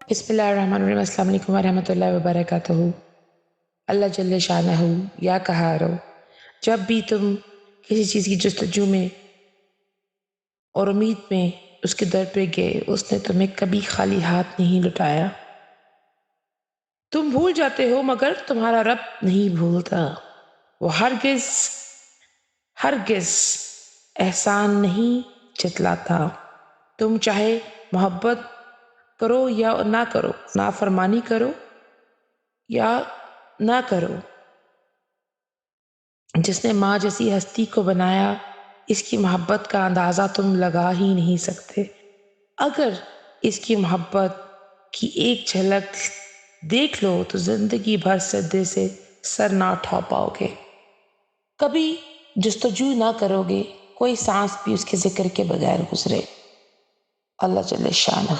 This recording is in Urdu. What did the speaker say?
بسم اللہ الرحمن الرحیم۔ السلام علیکم ورحمۃ اللہ وبرکاتہ۔ اللہ جل شانہ یا قہار، جب بھی تم کسی چیز کی جستجو میں اور امید میں اس کے در پہ گئے، اس نے تمہیں کبھی خالی ہاتھ نہیں لٹایا۔ تم بھول جاتے ہو مگر تمہارا رب نہیں بھولتا۔ وہ ہرگز احسان نہیں جتلاتا۔ تم چاہے محبت کرو یا نہ کرو، نافرمانی کرو یا نہ کرو، جس نے ماں جیسی ہستی کو بنایا، اس کی محبت کا اندازہ تم لگا ہی نہیں سکتے۔ اگر اس کی محبت کی ایک جھلک دیکھ لو تو زندگی بھر سجدے سے سر نہ اٹھا پاؤ گے۔ کبھی جستجو نہ کرو گے، کوئی سانس بھی اس کے ذکر کے بغیر گزرے۔ اللہ جل شانہ